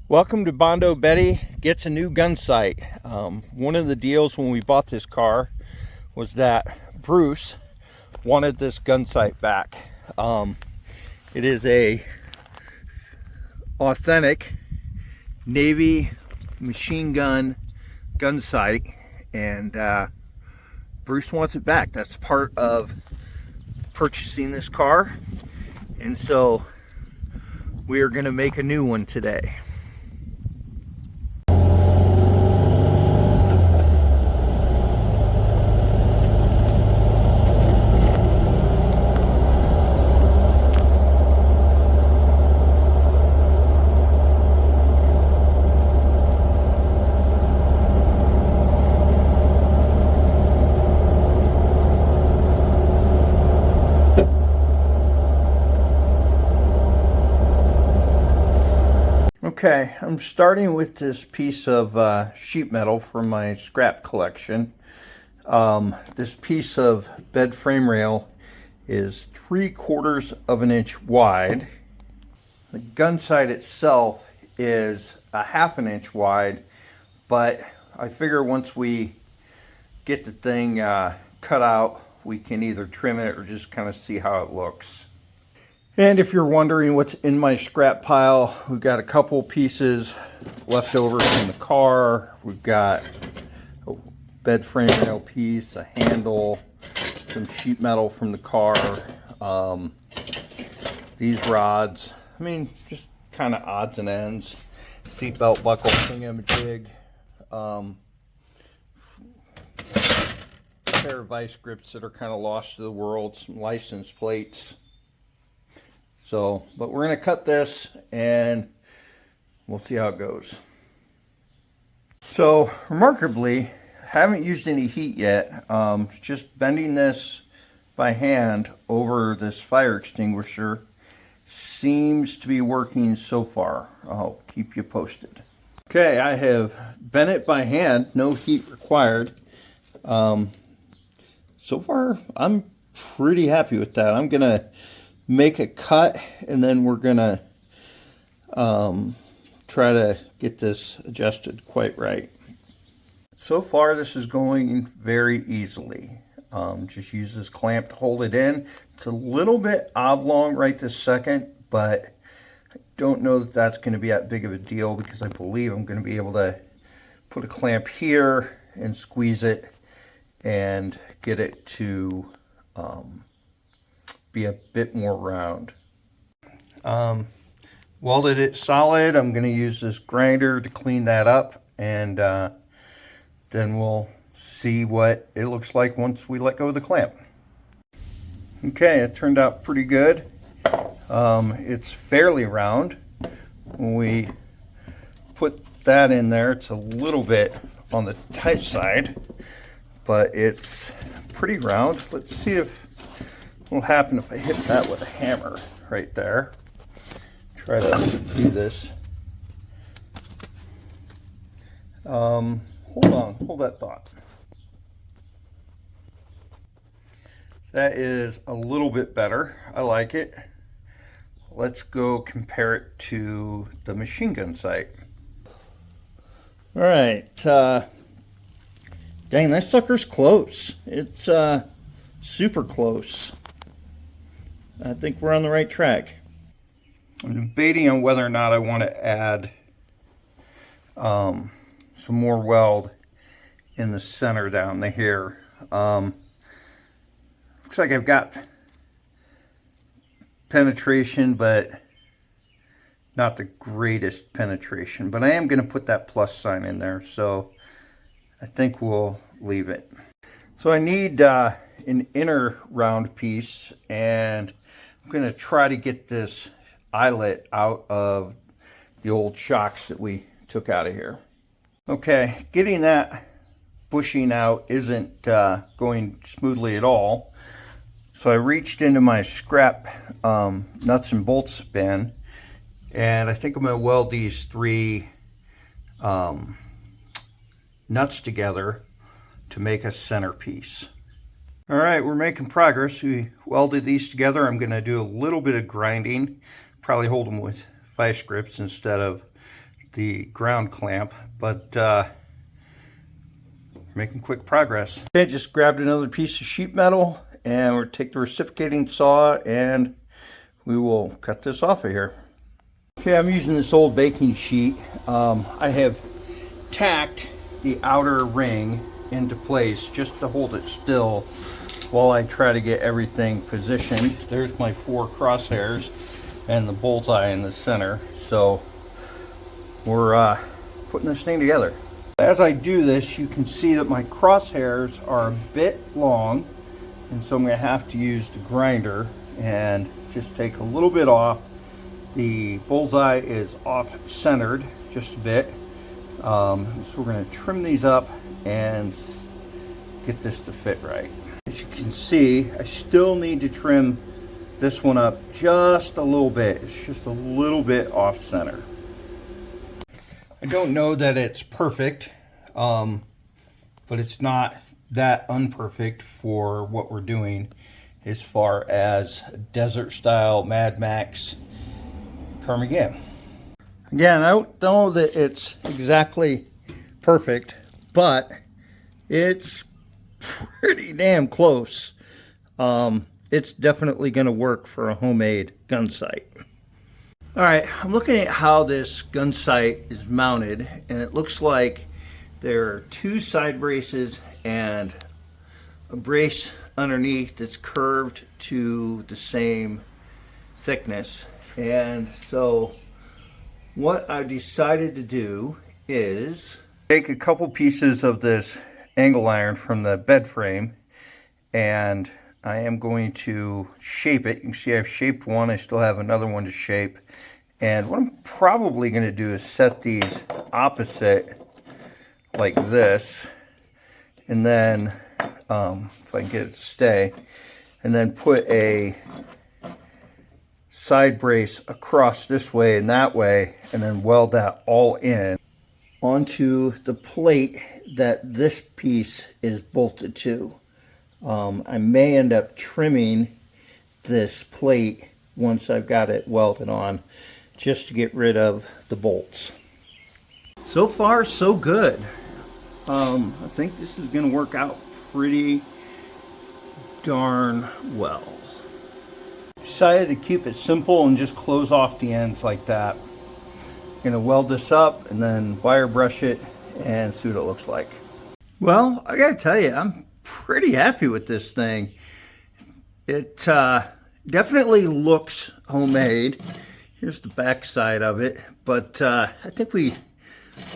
Welcome to Bondo Betty Gets a New Gunsight. One of the deals when we bought this car was that Bruce wanted this Gunsight back. It is a authentic Navy machine gun Gunsight, and Bruce wants it back. That's part of purchasing this car, and so we are going to make a new one today. Okay, I'm starting with this piece of sheet metal from my scrap collection. This piece of bed frame rail is 3/4 of an inch wide. The Gunsight itself is a 1/2 inch wide, but I figure once we get the thing cut out, we can either trim it or just kind of see how it looks. And if you're wondering what's in my scrap pile, we've got a couple pieces left over from the car. We've got a bed frame rail piece, a handle, some sheet metal from the car, these rods. I mean, just kind of odds and ends. Seatbelt buckle thingamajig. Pair of vice grips that are kind of lost to the world. Some license plates. So, but we're going to cut this and we'll see how it goes. So, remarkably, haven't used any heat yet. Just bending this by hand over this fire extinguisher seems to be working so far. I'll keep you posted. Okay, I have bent it by hand, no heat required. So far, I'm pretty happy with that. I'm going to make a cut, and then we're gonna try to get this adjusted quite right. So far this is going very easily. Just use this clamp to hold it in. It's a little bit oblong right this second, but I don't know that that's going to be that big of a deal, because I believe I'm going to be able to put a clamp here and squeeze it and get it to be a bit more round. Welded it solid. I'm going to use this grinder to clean that up, and then we'll see what it looks like once we let go of the clamp. Okay, it turned out pretty good. It's fairly round. When we put that in there, it's a little bit on the tight side, but it's pretty round. Let's see if what will happen if I hit that with a hammer right there. Try to do this. Hold on, hold that thought. That is a little bit better. I like it. Let's go compare it to the machine gun sight. All right. Dang, that sucker's close. It's super close. I think we're on the right track. I'm debating on whether or not I want to add some more weld in the center down here. Looks like I've got penetration, but not the greatest penetration. But I am going to put that plus sign in there, so I think we'll leave it. So I need an inner round piece, and I'm going to try to get this eyelet out of the old shocks that we took out of here. Okay, getting that bushing out isn't going smoothly at all. So I reached into my scrap nuts and bolts bin, and I think I'm going to weld these 3 nuts together to make a centerpiece. All right, we're making progress. We welded these together. I'm going to do a little bit of grinding, probably hold them with vice grips instead of the ground clamp, but making quick progress. Okay, just grabbed another piece of sheet metal, and we'll take the reciprocating saw and we will cut this off of here. Okay, I'm using this old baking sheet. I have tacked the outer ring into place just to hold it still while I try to get everything positioned. There's my 4 crosshairs and the bullseye in the center. So we're putting this thing together. As I do this, you can see that my crosshairs are a bit long, and so I'm going to have to use the grinder and just take a little bit off. The bullseye is off-centered just a bit, so we're going to trim these up and get this to fit right. As you can see, I still need to trim this one up just a little bit. It's just a little bit off-center. I don't know that it's perfect, but it's not that unperfect for what we're doing as far as Desert Style Mad Max Karmann Ghia. Again, I don't know that it's exactly perfect, but it's pretty damn close. It's definitely going to work for a homemade Gunsight. All right, I'm looking at how this Gunsight is mounted, and it looks like there are 2 side braces and a brace underneath that's curved to the same thickness. And so what I decided to do is take a couple pieces of this angle iron from the bed frame, and I am going to shape it. You can see I've shaped one. I still have another one to shape. And what I'm probably going to do is set these opposite like this, and then if I can get it to stay, and then put a side brace across this way and that way, and then weld that all in onto the plate that this piece is bolted to. I may end up trimming this plate once I've got it welded on, just to get rid of the bolts. So far, so good. I think this is going to work out pretty darn well. Decided to keep it simple and just close off the ends like that. Going to weld this up and then wire brush it and see what it looks like. Well, I gotta tell you, I'm pretty happy with this thing. It definitely looks homemade. Here's the back side of it, but I think we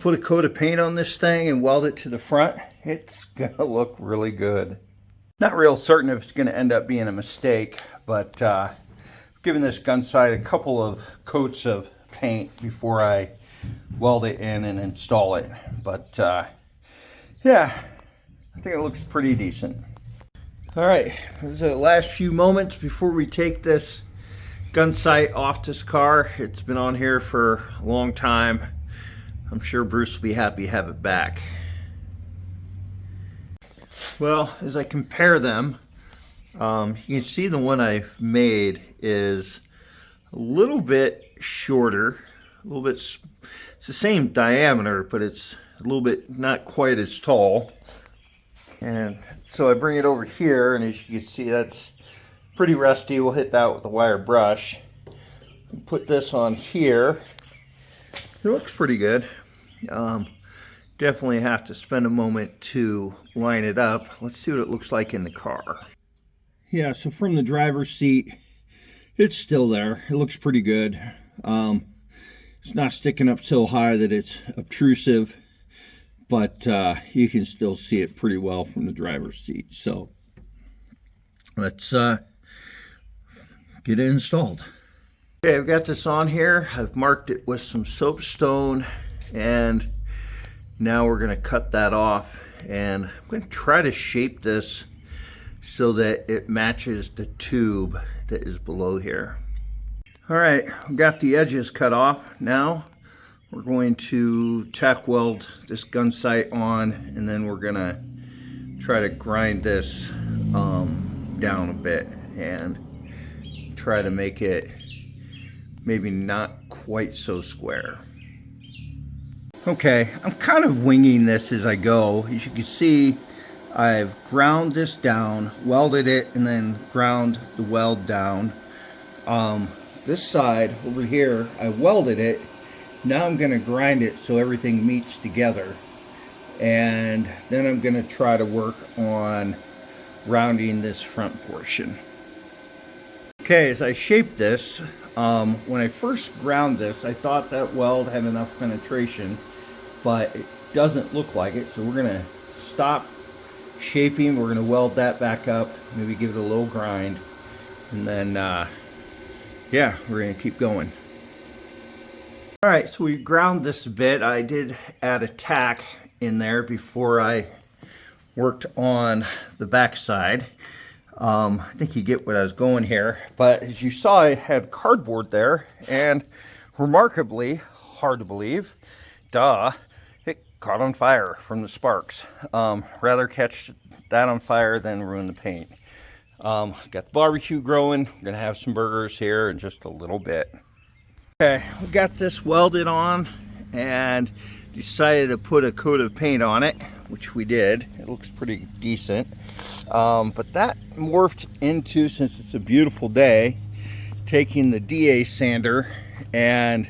put a coat of paint on this thing and weld it to the front. It's gonna look really good. Not real certain if it's gonna end up being a mistake, but giving this Gunsight a couple of coats of paint before I weld it in and install it. But yeah, I think it looks pretty decent. All right, this is the last few moments before we take this Gunsight off this car. It's been on here for a long time. I'm sure Bruce will be happy to have it back. Well, as I compare them, you can see the one I've made is a little bit shorter, a little bit, it's the same diameter, but it's a little bit not quite as tall. And so I bring it over here, and as you can see, that's pretty rusty. We'll hit that with a wire brush. Put this on here. It looks pretty good. Definitely have to spend a moment to line it up. Let's see what it looks like in the car. Yeah, so from the driver's seat, it's still there. It looks pretty good. It's not sticking up so high that it's obtrusive, but you can still see it pretty well from the driver's seat. So let's get it installed. Okay, I've got this on here. I've marked it with some soapstone, and now we're going to cut that off, and I'm going to try to shape this so that it matches the tube that is below here. All right, we've got the edges cut off. Now we're going to tack weld this Gunsight on, and then we're going to try to grind this down a bit and try to make it maybe not quite so square. Okay, I'm kind of winging this as I go. As you can see, I've ground this down, welded it, and then ground the weld down. This side over here, I welded it. Now I'm going to grind it so everything meets together. And then I'm going to try to work on rounding this front portion. Okay, as I shape this, when I first ground this, I thought that weld had enough penetration, but it doesn't look like it. So we're going to stop shaping. We're going to weld that back up, maybe give it a little grind, and then yeah, we're going to keep going. All right, so we ground this a bit. I did add a tack in there before I worked on the back side. I think you get what I was going here, but as you saw, I had cardboard there, and remarkably, hard to believe, it caught on fire from the sparks. Rather catch that on fire than ruin the paint. Got the barbecue growing. We're gonna have some burgers here in just a little bit. Okay, we got this welded on and decided to put a coat of paint on it, which we did. It looks pretty decent. But that morphed into, since it's a beautiful day, taking the DA sander and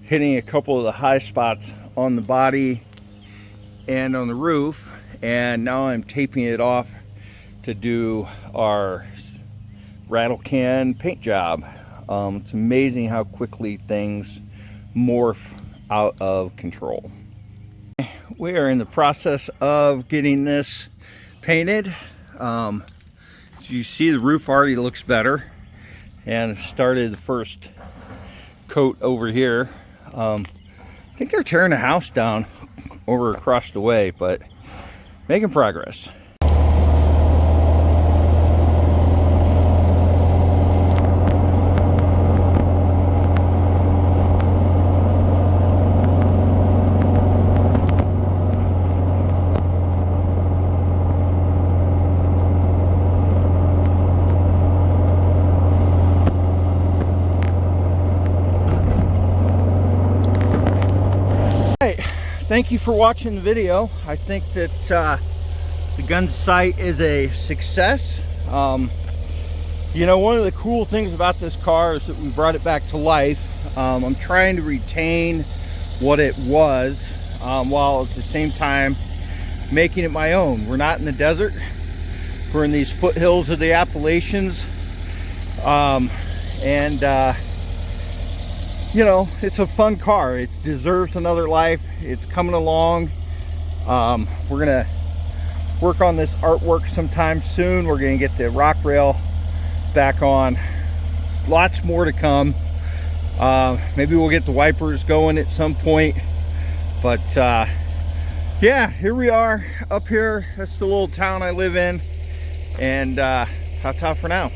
hitting a couple of the high spots on the body and on the roof. And now I'm taping it off to do our rattle can paint job. It's amazing how quickly things morph out of control. We are in the process of getting this painted. As you see, the roof already looks better, and started the first coat over here. I think they're tearing the house down over across the way, but making progress. Thank you for watching the video. I think that the Gunsight is a success. You know, one of the cool things about this car is that we brought it back to life. I'm trying to retain what it was while at the same time making it my own. We're not in the desert. We're in these foothills of the Appalachians. You know, it's a fun car. It deserves another life. It's coming along. We're gonna work on this artwork sometime soon. We're gonna get the rock rail back on. Lots more to come. Maybe we'll get the wipers going at some point. But yeah, here we are up here. That's the little town I live in. And ta-ta for now.